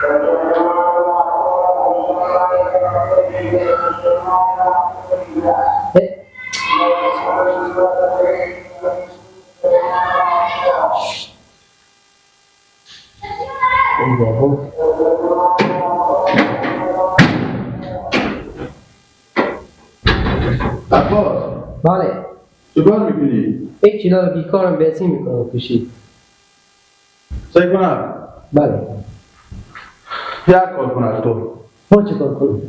عباس بله چه کار میکنی؟ یک کیلو بیکارم بنزین میکنم کشید. سعی کنم بله یک کار کنم تو ما چه کار کنم؟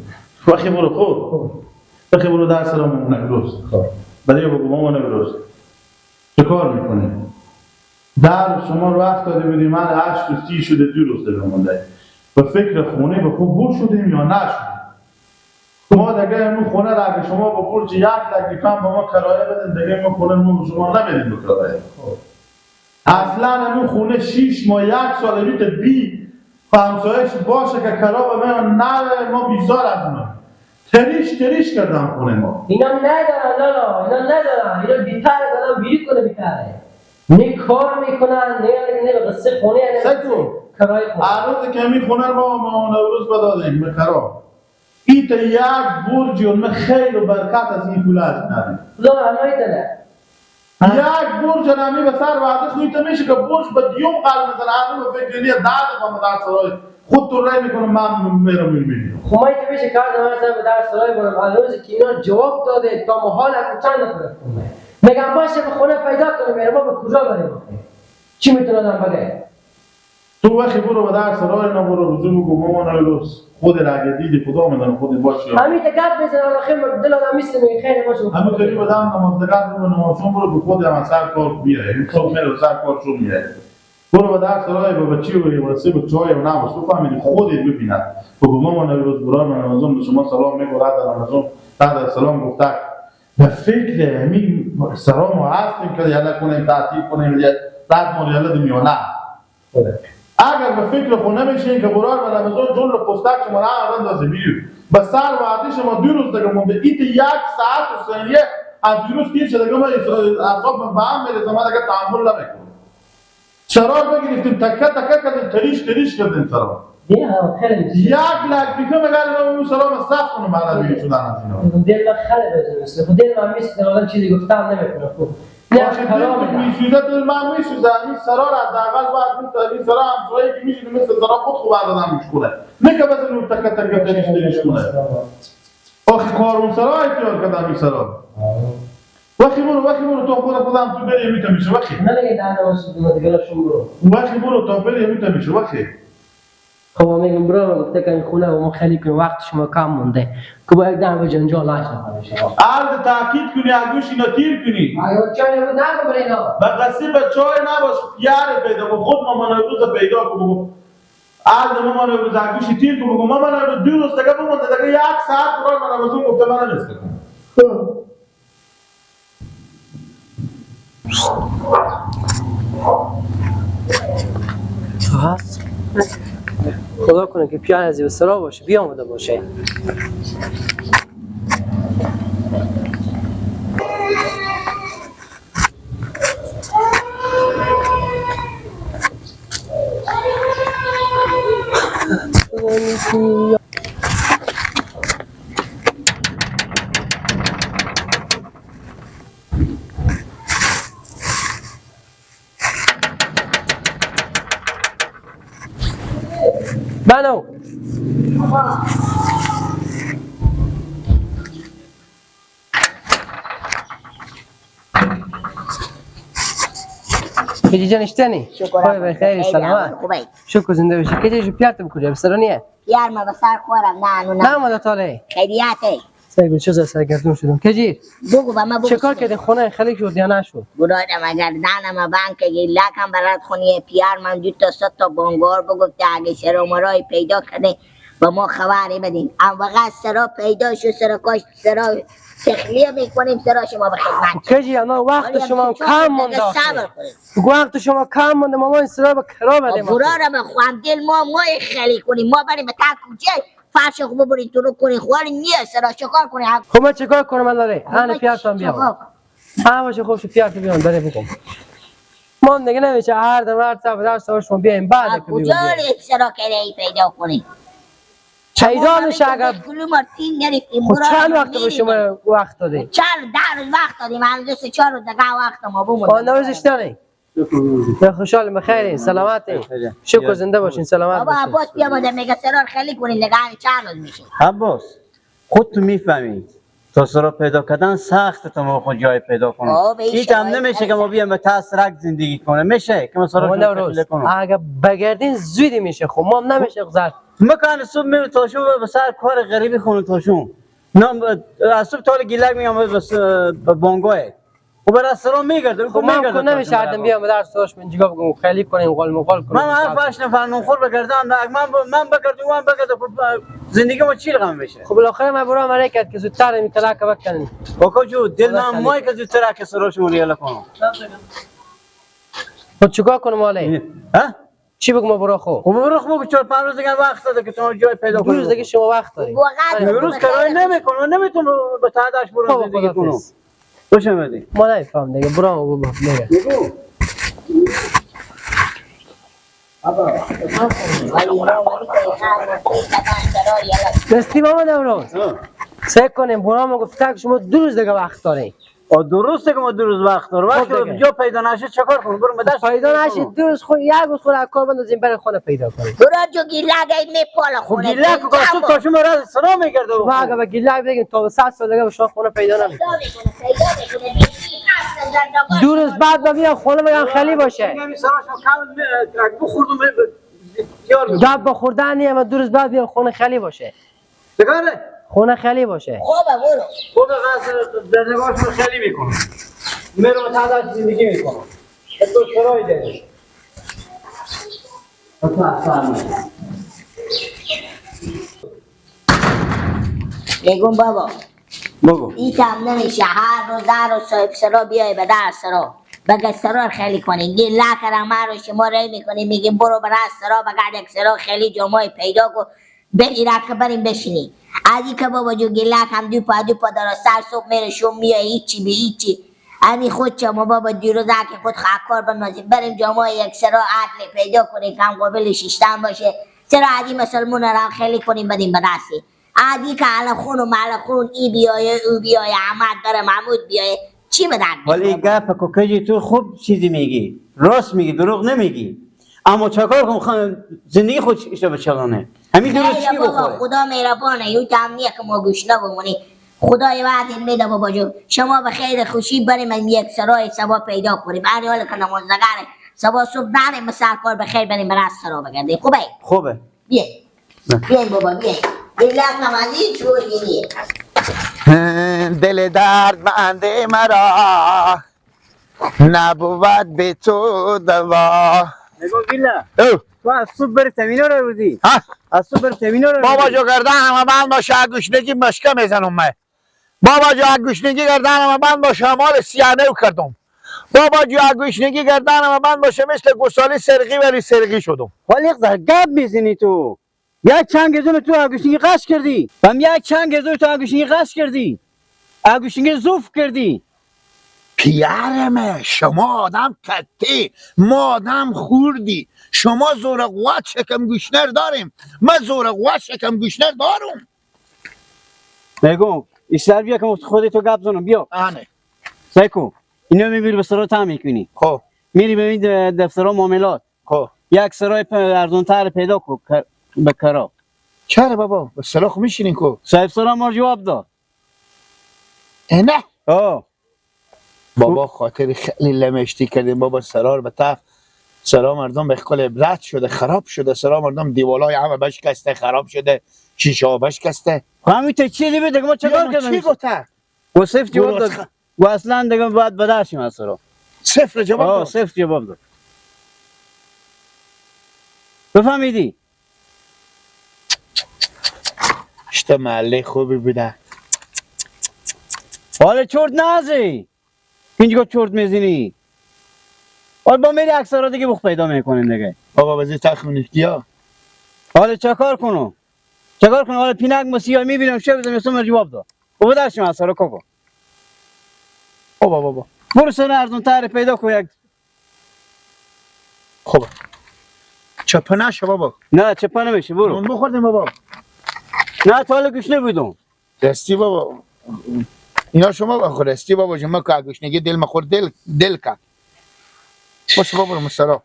وقتی برو خود وقتی برو درس را نگروز برای بگو ماما نگروز چه کار میکنی؟ در شما رو وقت داده بودیم من 8 و 30 شده 2 روز دیگه مونده به فکر خونه به خوب بور شدیم یا نشدیم ما دیگه امون خونه را اگه شما با پول 1 لک کم با ما کرایه بدین دیگه امون خونه رو شما نمیدین به کرایه اصلا امون خونه 6 ماه 1 سال بیت بی همسایش باشه که کرا به من نره ما بیزار از اونا تریش کردم خونه ما اینا ندارن لالا اینا ندارن اینا بیتر دارن بیری کنه بیتره نه کار میکنن نه به قصه خونه سکو کرایه خونه عروض کمی خونه ما نوروز بدادیم به کرا این تا یک برج اون خیر و برکت از این پول از ندیم لالا همه ایتنه یک برج نمی به سر وعده خویت میشه که برج به دیوم قلب مثلا عروض به فکر نیه داده در سرای خود تو رای میکنم من میرم میبینیم خب ما ایت میشه کار نمازم به در سرای برم هنوز که اینا جواب داده تا محال هم چند نفرد کنه میگم باشه به خونه پیدا کنه میره ما به کجا بریم چی میتونه دارم بگه تو وقتی برو به در سرای نبرو رجوع بگو مامان روز خود را اگه دیدی خدا میدونه خود باشی همین تکات میزنه آخه دل آدم میسته میگه خیلی باشه همین طوری بدم نمازدگار رو نمازشون برو به خود هم سر کار بیاره این صبح میره سر کار شو میاره برو به در سرای به بچی و واسه به چای و نماز تو فهمیدی خودت ببیند بگو مامان روز برای رمضان به شما سلام میگو بعد رمضان بعد سلام گفته به فکر همین سلام و هستیم که یالا کنیم تعطیل کنیم یا بعد ما یالا دمیانه اگر به فکر خود نمیشین که برای رمضان جون رو پستک شما را اندازه بیو به سر وعده شما 2 روز دیگه مونده ایت 1 ساعت و ثانیه از 2 روز تیر شده دیگه ما اعصاب من به هم میرسه ما دیگه تحمل نمیکنم شرار بگیرفتیم تکه کردیم تریش کردیم سلام یک لک بیکم اگر اون سلام صف کنم بعد بیو شدن از اینا دل من خیلی بزنه خود دل من میسته آدم چیزی گفتم نمیکنه باشه دل میسوزه دل من میسوزه این سرار حداقل باید میسته این سرار همسایه که میشینه مثل سرار خود خوب آدم میشکنه نه که بزن اون تکه تریش کنه آخه کارون سرار احتیار کردم این سرار وقتی برو تا خودم تو بری میتونم میشه وقتی نه دیگه در نماز دیگرشون برو وقتی برو تا بری میتونم میشه وقتی خب میگم برو گفته که این خونه و ما خیلی کنیم وقت شما کم مونده که با یک دم جنجال نشه شما عرض تاکید کنی اگوش اینا تیر کنی آیا چای بود نگو برینا به قصیر به چای نباش یار پیدا کن خود مامان روز پیدا کن بگو عرض مامان روز اگوش تیر کن بگو مامان روز 2 روز دیگه بمونده دیگه 1 ساعت برای من رمضان گفته من نمیستم خدا کنه که پیان از سرا باشه بیامده باشه بانو کجی جان اشتنی؟ شکر بخیر سلامت شکر زنده باشی کجی پیارت بکجی بسرانیه؟ پیار ما بسر خورم نه ما داله خیریاته سایگو چه سرگردون شدم کجی بگو با ما بگو چه کار کردی خونه خالی شد یا نشد برادر اگر دانم بانک لکم برات خونی پیار من 2 تا 3 تا بنگار بگفته اگه سر مرای پیدا کنه با ما خبری بدین ام وقت سرا پیدا شو سرا کاش سرا تخلیه میکنیم سرا شما به خدمت کجی انا وقت شما کم مونده وقت شما کم مونده ما این سرا به کرا بدیم برادر به خوام دل ما خالی کنیم ما بریم به تا کوچه فرش خوب برین تو رو کنی خوال نیه سرا چکار کنی خب من چیکار کنم الله ری انا پیارتم بیام باشه خوب پیارت بیام بره بگم ما هم دیگه نمیشه هر دم هر سب در سوار شما بیایم بعد که کجا اکسرا کنی پیدا کنی؟ پیدا میشه اگر کلو مارتین گرفتیم خب چند وقت به شما وقت دادیم؟ چند 10 روز وقت دادیم هنوز 4 روز دیگه وقت ما بمونیم خانده روزش داریم به خوشحال بخیرین سلامتین شکر زنده باشین سلامت بابا باشین عباس بیا ماده میگه سرار خیلی کنین دیگه همین چند روز میشه عباس خود تو میفهمی تا سرا پیدا کردن سخت تا ما خود جای پیدا کنم هیچ هم نمیشه که ما بیام به تسرک زندگی کنه میشه که ما سرا روز اگر بگردین زودی میشه خب ما هم نمیشه گذر مکان صبح میرم تاشون به سر کار غریبی خونه تاشون نه از صبح تا گیلک میام به بانگاه خب برای سرا میگرده خب من کنم نمیشه هردم بیام در سوش من جگاه بگم خیلی کنیم قال مقال کنیم من هر 5 نفر نونخور بگردم من بگردم و من بگردم زندگی ما چی رقم بشه خب بالاخره من برام مرا کرد که زودتر می طلاق بکنن بابا جو دل من مای که زودتر که سرا شما ریاله کنم خب چیکار کنم حالا ها چی بگم برو خب برو خب 4-5 روز دیگه وقت داده که تو جای پیدا کنی روز دیگه شما وقت دارید روز کارای نمیکنم نمیتونم به تعداش برو زندگی کنم خوش اومدی ما نمیفهم دیگه برام بابا میگه دستی محمد امروز سعی کنیم برام گفته که شما 2 روز دیگه وقت دارین درسته که ما 2 روز وقت دارم وقتی جا پیدا نشه چیکار کنم برو مدرسه پیدا نشه 2 روز خود یک روز خود کار بندازیم برای خونه پیدا کنیم برو جو گیلک میپالا خونه خب گیلک که صبح تا شما راز سلام میگرده ما اگه به گیلک بگیم تا 100 سال دیگه به شما خونه پیدا نمیشه 2 روز بعد ببینم خونه میگم خالی باشه داد بخوردن نیم و 2 روز بعد بیام خونه خالی باشه بگاره خونه خالی باشه خوبه برو خود در نگاهشون خیلی میکنم میرم تعداد زندگی میکنم تو سرای داری بگم بابا بگو این کم نمیشه هر روز صاحب سرا بیای به در سرا بگه سرا خیلی کنی گیلک را ما رو شما رای میکنی میگیم برو برای سرا بگرد یک سرا خیلی جمعه پیدا کن بگیره که بریم بشینی از این که بابا جو گیلک هم دو پا داره سر صبح میره شما میای هیچی به هیچی همین خود شما بابا دیروز که خود کار بنازیم بریم جمعه یک سرا عدل پیدا کنی کم قابل شیشتن باشه سرا عدی مسلمون را خیلی کنیم بدیم به دستی عادی که علا خون و مالا خون ای بیایه او بیایه احمد داره محمود بیایه چی بدن ولی گپ کوکجی تو خوب چیزی میگی راست میگی دروغ نمیگی اما چکار کنم زندگی خود ایشو بچلانه همین درست چی بخوره خدا مهربانه یو کم نیه که ما گوش نبومونی خدای وعد میده بابا جو شما به خیر خوشی بریم من یک سرای سبا پیدا کنیم هر حال که نمازدگاره سبا صبح نریم به سرکار به خیر بریم برای سرا بگردیم خوبه بیاین بابا بیاین گیلک نمازی چوهینیه دل درد منده مرا نبود به تو دوا نگو گیلا تو از صبح بری تمینه رو بودی از صبح بری تمینه رو بابا جو گردن همه بند باشه گوشنگی مشکه میزنم من بابا جو گوشنگی گردن همه بند باشه مال سیانه کردم بابا جو گوشنگی گردن همه بند باشه مثل گسالی سرقی ولی سرقی شدم ولی یک ذره گپ میزنی تو یک چند گزون تو آگوشنگی قش کردی هم یک چند گزون تو آگوشنگی قش کردی آگوشنگی زوف کردی پیرمه شما آدم کتی ما آدم خوردی شما زور قوت شکم گوشنر داریم من زور قوت شکم گوشنر دارم نگو ایشتر بیا که خودتو گپ زنم بیا آنه سیکو اینو میبری به سرا تام میکنی خب میری ببین دفترها معاملات خب یک سرای ارزانتر پیدا کن به کرا چرا بابا به سلاخ میشینین کو صاحب سرا ما جواب داد نه بابا خب. خاطر خیلی لمشتی کردیم بابا سرار به تخت سرا مردم به خل عبرت شده خراب شده سرا مردم دیوالای همه بشکسته خراب شده شیشه ها بشکسته همین تو چی دیگه ما چیکار کردیم چی گفته و صفر جواب داد و اصلا دیگه باید بدرشیم از سرا صفر جواب داد صفر جواب داد بفهمیدی اشته محله خوبی بوده حالا چرت نزی اینجا چرت میزنی حالا با میری اکثر دیگه بخ پیدا میکنیم دیگه بابا بزی تخمونی کیا حالا چکار کنم حالا پینک مسیحا میبینم شب بزنم سمر جواب داد و بدرشم از سرا کوکو بابا برو سر ارزون تر پیدا کن یک خب چپه نشه بابا. نه چپا نمیشه برو. نون بخوردیم بابا. نه تا حالا گشنه بودم. راستی بابا اینا شما بخور. راستی بابا شما که گشنگی دل مخور دل کن. باشه بابا مسرا.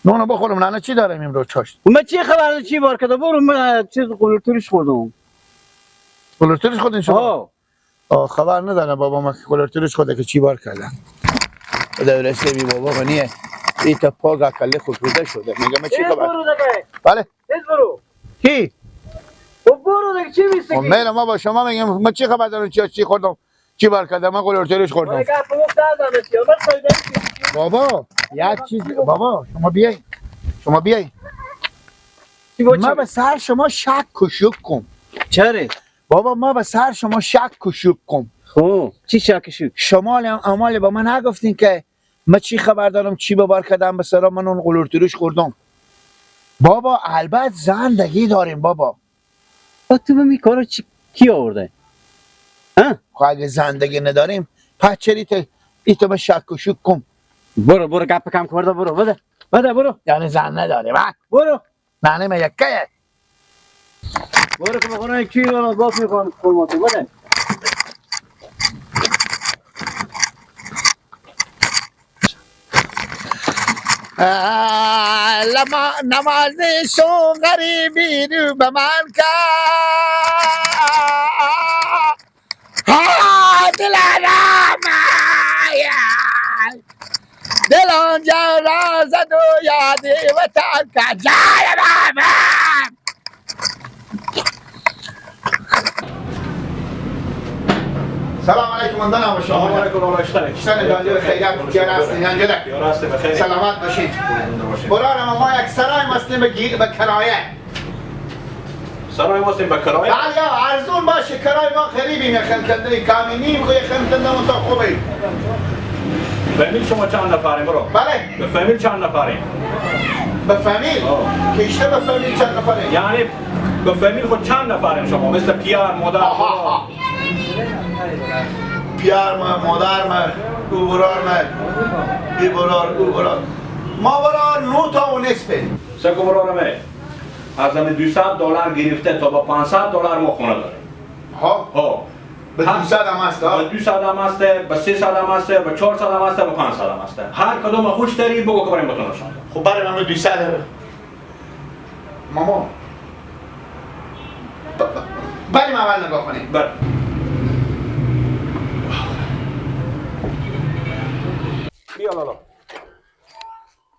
نون بخورم نه چی دارم امروز چاشت. من چی خبر چی بار کرده برو من چیز قلوتوریش خوردم. قلوتوریش خودین شما؟ آه. خبر ندارم بابا من قلوتوریش خوده که چی بار کردم. دورسته بی بابا غنیه. این تا پاگا کله خودروده شده. میگم من چی خبر؟ برو دیگه. بله. برو. کی؟ برو دیگه چی میستی؟ میل ما با شما میگم من چی خبر دارم چی خوردم چی بار کردم من قلوتوریش خوردم. بابا یک چیز بابا شما بیاین ما به سر شما شک و شک کن. چرا؟ بابا ما به سر شما شک و شک کن. خب چی شکشو؟ شما امال با من نگفتین که من چی خبر دارم چی بار کردم به سرا من اون قلوتوریش خوردم. بابا البته زندگی داریم بابا. تو به می کارو کی آورده؟ ها؟ خب اگه زندگی نداریم پس چری تو به شک و شک کن. برو گپ کم کرده برو بده برو. یعنی زن نداریم ها؟ برو. نه نمه یکه برو که بخورن کی رو باز میکنم فرماتو بده. لما نمازشون غریبی رو به من دلارم دل آنجا را زد و یاد وطن که جای رامم. سلام علیکم اندانم شما. سلام علیکم و رحمت شتن دانجور خیلیت کیا هستین یانجلک راسته بخیر. سلامت باشید. برارم ما یک سرای مستیم به کرایه. سرای ماستیم به کرایه؟ بله ارزون باشه کرایه ما خریبیم یک خلکنده کامی نیم خو یک خلکنده منطقه خوبه. فامیل شما چند نفرین برو؟ بله. به فامیل چند نفرین؟ به فامیل؟ کشته به فامیل چند نفرین؟ یعنی به فامیل خود چند نفرین شما؟ مثل پیار، مادر، آها پیار مادر او برار بی برار او برار ما برار 9 تا و نصفه. سکو برارمه از همه $200 گرفته تا با $500 ما خونه داریم. ها به 200 هم هست ها؟ به 200 هم هسته، به 300 هم هسته، به 400 هم هسته، به 500 هم هسته. هر کدوم خوش داری بگو که بریم بتون نشان. خب برای من 200 ماما بریم اول نگاه کنیم. بله. بیا لالا.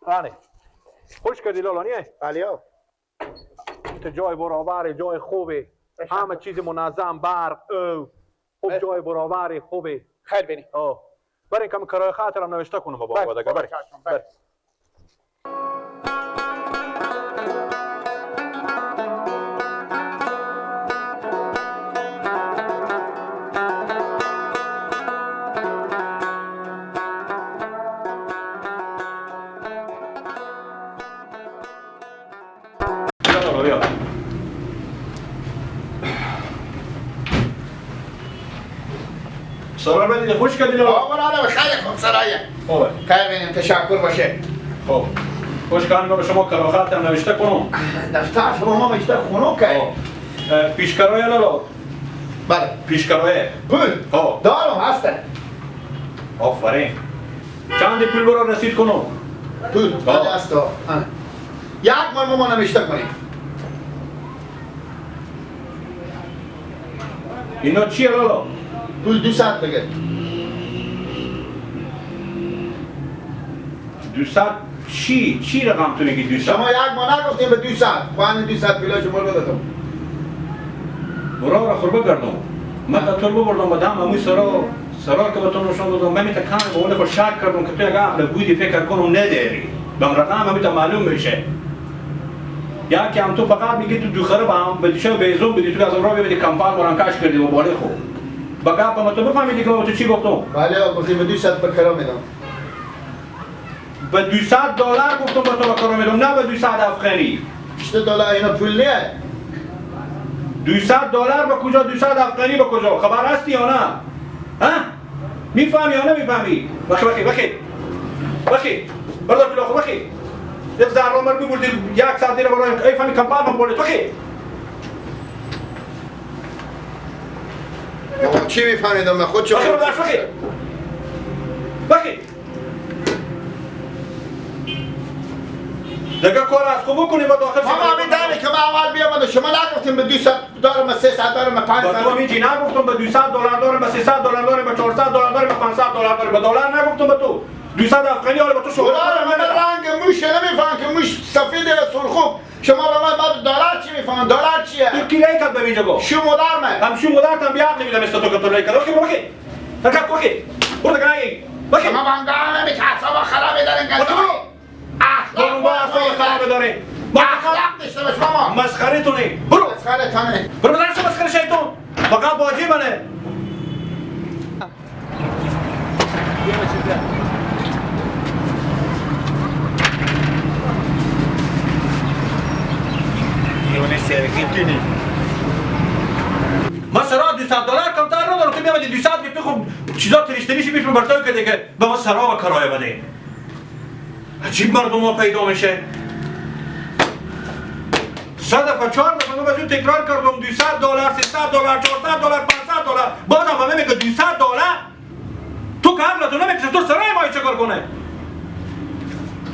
رانه. خوش کردی لالا نیه؟ بله ها. تو جای برابره، جای خوبه. همه چیز منظم، برق، خوب جای برابره، خوبه. خیر بریم. بریم کم کرایه خاطرم نوشته کنم با بابا دیگه. بریم. سرای بدید خوش کردی لالا. برادر خیلی خوب سرایه. خوبه. خیر بینیم تشکر باشه. خب. خوش کردم به شما کرایه خاطرم نوشته کنم. دفتر شما ما بیشتر خونو که. پیش کرایه لالا. بله. پیش کرایه. پول. دارم هسته. آفرین. چند پول برا رسید کنم؟ پول. بله هست ها. یک ماه ما نوشته کنیم. اینا چیه لالا؟ پول 200 بگه. 200 چی رقم تو میگی 200؟ شما یک ماه نگفتیم به 200. خوان 200 پولا شما رو دادم. برا را خربه کردم. من تا تو بردم با دم اموی سرا که بهتون نشان دادم. من میتا کم به اون خود شک کردم که تو یک عقل بودی فکر کنم نداری. بهم رقم همیتا معلوم میشه. یا که هم تو فقط میگی تو دوخره با هم به دیشه بیزون بدی تو از اون را ببینی کمپال مرانکش کردی و بالی خوب. با گپ هم تو بفهمیدی که تو چی گفتم؟ بله گفتیم به 200 به کرا میدم. به $200 گفتم با تو کرا میدم نه به 200 افغانی. $8 اینا پول نیه. $200 به کجا 200 افغانی به کجا؟ خبر هستی یا نه؟ ها؟ میفهمی یا نمیفهمی؟ بخی بردار پیلا خود بخی یک زهرامر ببردی یک ساعت دیره برای ای فهمی کمپان من بوده تو کی؟ بابا چی میفهمیدم من خود چه بخیر رو درش بخیر بخیر دیگه کار از خوب بکنیم با داخل بابا میدانی که ما اول بیامد شما نگفتیم به 200 دارم 300 دارم 500 با تو همیچی نگفتم به 200 دلار دارم به 300 دلار دارم به 400 دلار دارم به 500 دلار دارم به دلار نگفتم به تو 200 افغانی حالا به تو شغل دلار من رنگ موش نمیفهم که موش سفید یا سرخوب شما به من بعد دلار چی میفهم دلار چیه تو کی لیکت به اینجا گو شو مدار من هم شو مدار تام بیاد نمیدم است تو که تو لیکت اوکی اوکی حرکت اوکی برو دیگه نگی اوکی شما بنگاه نمی که اعصاب خرابی دارین تو برو با اصلا خراب داره با اخلاق داشته باش ماما مسخره تو نه برو مسخره تانه برو بدرش مسخره شیطان فقط باجی منه من سرا 200 دلار کمتر ندارم تو میامدی 200 که خب چیزا تریشتنیشی پیش برتای که دیگه به ما سرا و کرایه بده عجیب مردم ها پیدا میشه 100 دفعه 4 دفعه من بازو تکرار کردم 200 دلار 300 دلار 400 دلار 500 دلار بازم همه میگه 200 دلار تو که عقلتو نمیکشه تو سرای ما چه کار کنه